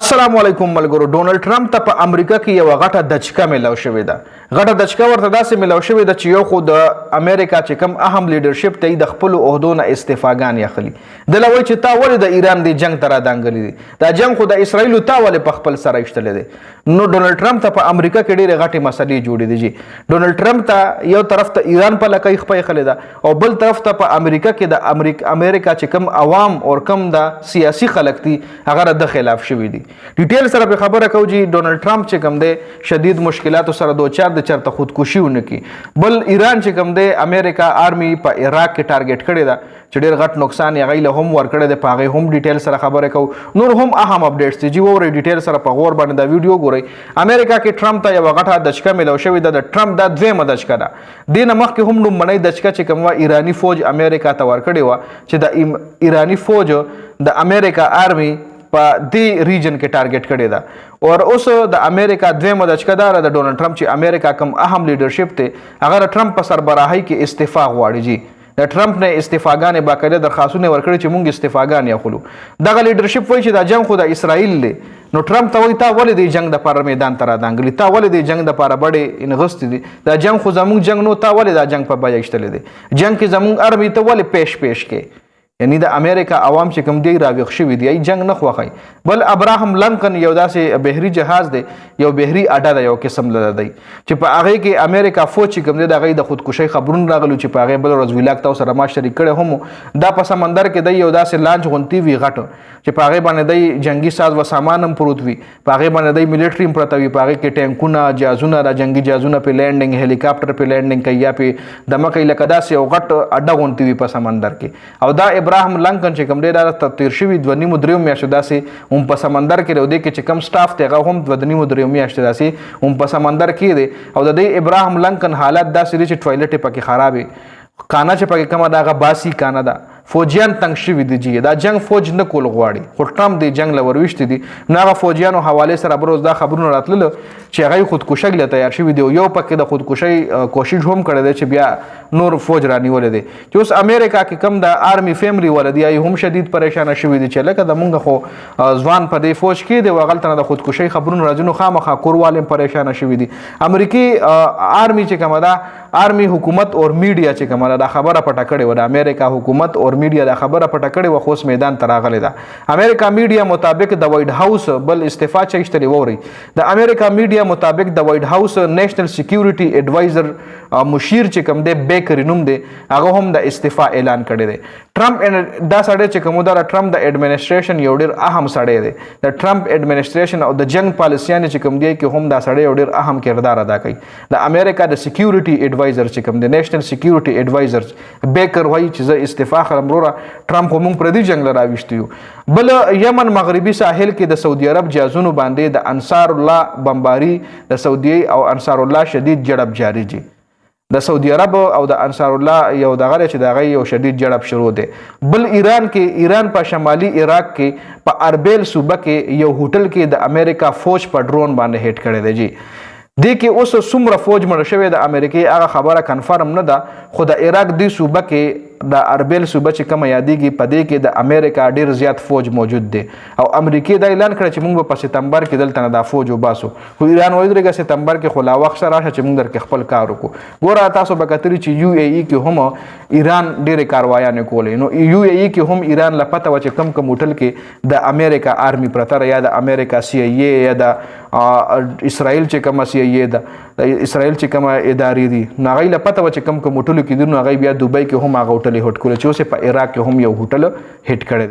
السلام علیکم ملګرو. ډونلډ ټرمپ ته په امریکا کې یو غټه دچکه ملاو شوې ده. غټه دچکه ورته داسې ملاو شوې ده چې یو خو د امریکا چې کوم اهم لیډرشپ ته د خپل عہدو نه استعفاګان اخلي. د لوي چې تا ولې د ایران د جنگ تر دانګلې دي. دا جنگ خو د اسرایل تا ولې په خپل سره ایشتلې دي. نو ډونلډ ټرمپ ته په امریکا کې ډېرې غټې مسلې جوړې دي. ډونلډ ټرمپ ته یو طرف ته ایران په لکه خپې خلې ده او بل طرف ته په امریکا کې د امریکا چې کوم عوام او کوم د سیاسي خلک دي هغه د خلاف شوي دي. ډیټیل سره په خبره کو جی ډونلډ ټرمپ چې کوم دی شدید مشکلاتو سره دوچار د چرته خودکشي ونه کی. بل ایران چې کوم دی امریکا آرمی په عراق کې ټارګټ کړی دا چې ډیر غټ نقصان یې غیله هم ورکړی دی. په هغه هم ډیټیل سره خبره کو. نور هم اهم اپډیټس دي جی وره ډیټیل سره په غور باندې دا ویډیو ګورئ. امریکا کې ټرمپ ته یو غټه دچکه ملو شوې ده. د ټرمپ دا دویمه دچکه ده. دینه مخکې هم لومړنۍ دچکه چې کوم ایرانی فوج امریکا ته ورکړی و چې د ایرانی فوج د امریکا آرمی په دې ریجن کې ټارګټ کړی ده او اوس د امریکا دویمه دچکه ده د ډونلډ ټرمپ چې امریکا کوم اهم لیډرشپ ته هغه ټرمپ په سربراهۍ کې استعفا غواړي جی. د ټرمپ نه استعفاګانې باقاعده درخواستونه ورکړي چې مونږ استعفاګانې اخلو. دغه لیډرشپ وایي چې دا جنگ خو د اسرائیل دی. نو ټرمپ ته وایي تا ولې د جنگ د لپاره میدان ته رادانګلي، تا ولې د جنگ د لپاره بډې انغستې دي. دا جنگ خو زموږ جنگ نو، تا ولې دا جنگ په بیه ایشتلی دی. جنگ کې زموږ ارمي ته ولې پیش کې یعنی د امریکا عوام چې کوم دی راویښ شوي دي جنگ نه خوښوي. بل ابراهم لنکن یو داسې بحري جهاز دی، یو بحري اډه ده، یو قسم له دی چې په هغې کې امریکا فوج چې کوم دی د هغې د خودکشۍ خبرونه راغلي چې په هغې بل ورځ ویلاګ تاسو سره ما شریک کړی هم. دا په سمندر کې دی یو داسې لانچ غونتی وي غټ چې په هغې باندې دی جنګي ساز و سامان هم پروت وي، په هغې باندې دی ملیټري هم پرته وي، په هغې کې ټینکونه، جهازونه، دا جنګي جهازونه پې لینډینګ، هلیکاپټر پې لینډینګ کوي یا پې دمه کوي لکه داسې یو غټ اډه غونتی وي په سمندر کې. او دا ابراهم لنکن چې کوم ډېر تیر شوي 2.5-3 میاشتې داسې هم په سمندر کې دی. د دې کې چې کوم سټاف دی هغه هم 2.5-3 میاشتې داسې هم په سمندر کې دی. او د دې ابراهم لنکن حالت داسې دی چې ټوایلټ یې پکې خراب وي، کانه چې پکې کومه ده هغه باسي کانه ده. فوجیان تنګ شوي دي جی. دا جنگ فوج نه کول غواړي خو ټرمپ دی جنگ له ورویشتي دي. نو هغه فوجیانو حوالې سره بروز دا خبرونه راتلل چې هغه خودکشۍ له تیار شوي دي. یو پکې د خودکشۍ کوشش هم کړی دی چې بیا نور فوج رانیولی دی. چې اوس امریکا کې کم د آرمی فیملی ولدي هم شدید پریشانه شوي دي چې لکه د مونږ خو ځوان په دې فوج کې دی هغلته نه د خودکشۍ خبرونه راځي. نو خامخا کوروال هم پریشانه شوي دي. امریکي آرمی چې کومه ده آرمی حکومت او میډیا چې کومه ده دا خبره پټه کړې وه. د امریکا حکومت او میډیا دا خبره پټه کړې وه خو اوس میدان ته راغلې ده. امریکا میډیا مطابق د وایټ هاوس بل استعفا چې ایشتلې وورئ. د امریکا میډیا مطابق د وایټ هاوس نیشنل سیکیورټي ایډوایزر مشیر چې کوم دی بیکری نوم دی هغه هم د استعفا اعلان کړی دی. ټرمپ دا سړی چې کوم دا ټرمپ د ایډمنسټریشن یو ډېر اهم سړی دی. د ټرمپ ایډمنسټریشن او د جنگ پالیسیانې چې کوم دی کې هم دا سړی یو ډېر اهم کردار ادا کوي. د امریکا د سیکیورټي ایډوایزر چې کوم دی نیشنل سیکیورټي ایډوایزر بیکر وایي چې زه استعفا خلم وروره ټرمپ خو موږ پردي جنګ له راویشتو یو. بل یمن مغربي ساحل کې د سعودي عرب جهازونو باندې د انصار الله بمباري د سعودي او انصار الله شدید جړب جاری دي. د سعودي عرب او د انصار الله یو دغه چې دغه یو شدید جړب شروع دی. بل ایران په شمالي عراق کې په اربیل صوبه کې یو هوټل کې د امریکا فوج په ډرون باندې هیټ کړی دی جی. دې کې اوس څومره فوج مړه شوی د امریکای هغه خبره کنفرم نه ده خو د عراق دی صوبه کې د اربیل صوبه چې کومه یادېږي په دې کې د امریکا ډېر زیات فوج موجود دی. او امریکای دا اعلان کړی چې موږ په سپتمبر کې دلته نه دا فوج وباسو. خو ایران وایي درګه سپتمبر کې خو لا وخت سره راشه چې موږ درکې خپل کار وکړو. ګوره تاسو به کتلي چې یو ای ای کې هم ایران ډېرې کاروایانې کولې. نو یو ای ای کې هم ایران له پته وه چې کوم هوټل کې د امریکا آرمی پرته یا د امریکا سی ای ای یا د اسرائیل چې کومه سی ای ای ده د اسرائیل چې کومه ادارې دي نو هغوی له پته وه چې کوم هوټلو کې دي نو هغوی بیا دوبۍ کې هم هغه هوټل هیټ کړی چې اوس یې په عراق کې هم یو هوټل هیټ کړی دی.